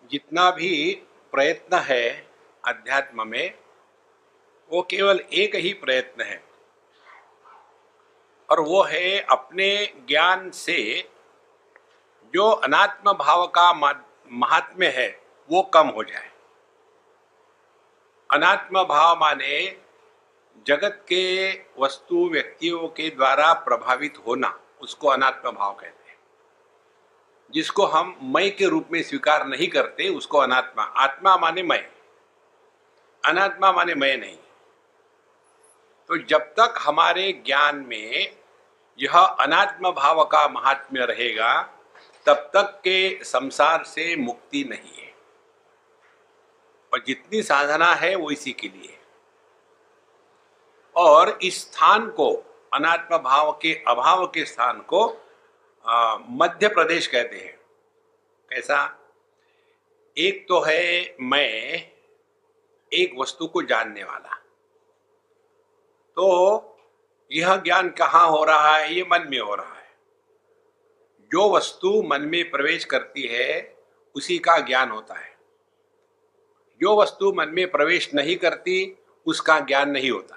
जितना भी प्रयत्न है अध्यात्म में, वो केवल एक ही प्रयत्न है, और वो है अपने ज्ञान से जो अनात्म भाव का महात्म्य है वो कम हो जाए। अनात्म भाव माने जगत के वस्तु व्यक्तियों के द्वारा प्रभावित होना, उसको अनात्म भाव कहते हैं। जिसको हम मैं के रूप में स्वीकार नहीं करते उसको अनात्मा। आत्मा माने मैं, अनात्मा माने मैं नहीं। तो जब तक हमारे ज्ञान में यह अनात्म भाव का महात्म्य रहेगा तब तक के संसार से मुक्ति नहीं है। और जितनी साधना है वो इसी के लिए। और इस स्थान को, अनात्म भाव के अभाव के स्थान को मध्य प्रदेश कहते हैं। कैसा? एक तो है मैं, एक वस्तु को जानने वाला। तो यह ज्ञान कहाँ हो रहा है? ये मन में हो रहा है। जो वस्तु मन में प्रवेश करती है उसी का ज्ञान होता है। जो वस्तु मन में प्रवेश नहीं करती उसका ज्ञान नहीं होता।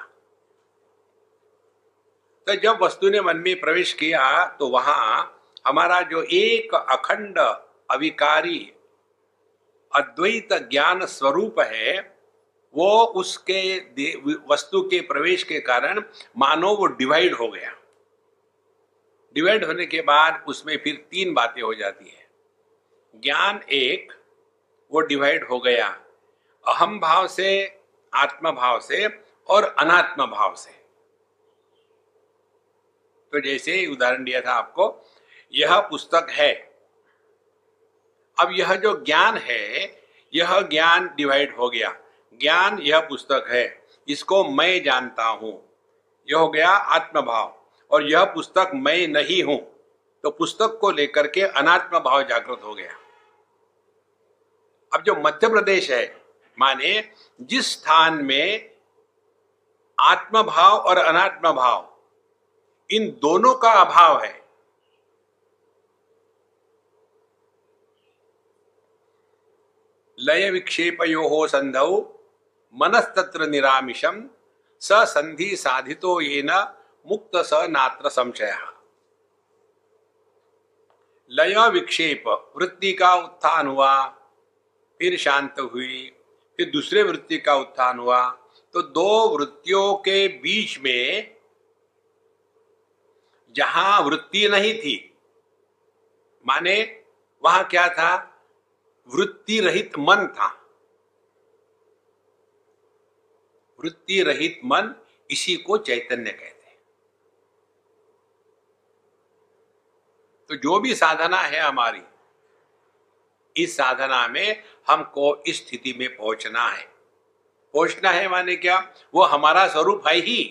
तो जब वस्तु ने मन में प्रवेश किया तो वहां हमारा जो एक अखंड अविकारी अद्वैत ज्ञान स्वरूप है वो उसके वस्तु के प्रवेश के कारण मानो वो डिवाइड हो गया। डिवाइड होने के बाद उसमें फिर तीन बातें हो जाती है। ज्ञान एक, वो डिवाइड हो गया अहम भाव से, आत्म भाव से और अनात्म भाव से। तो जैसे उदाहरण दिया था आपको, यह पुस्तक है। अब यह जो ज्ञान है, यह ज्ञान डिवाइड हो गया। ज्ञान यह पुस्तक है, इसको मैं जानता हूं, यह हो गया आत्म भाव। और यह पुस्तक मैं नहीं हूं, तो पुस्तक को लेकर के अनात्म भाव जागृत हो गया। अब जो मध्य प्रदेश है, माने जिस स्थान में आत्म भाव और अनात्म भाव इन दोनों का अभाव है, लय विक्षेपयोः संधौ मनस्तत्र निरामिषम स संधि साधितो येन मुक्त स नात्र संशयः। लय विक्षेप, वृत्ति का उत्थान हुआ, फिर शांत हुई, फिर दूसरे वृत्ति का उत्थान हुआ। तो दो वृत्तियों के बीच में जहां वृत्ति नहीं थी, माने वहां क्या था? वृत्ति रहित मन था। वृत्ति रहित मन, इसी को चैतन्य कहते हैं। तो जो भी साधना है हमारी, इस साधना में हमको इस स्थिति में पहुंचना है। पहुंचना है माने क्या? वो हमारा स्वरूप है ही,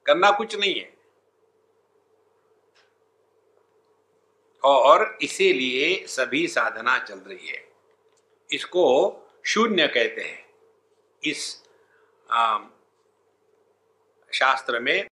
करना कुछ नहीं है। और इसीलिए सभी साधना चल रही है। इसको शून्य कहते हैं इस शास्त्र में।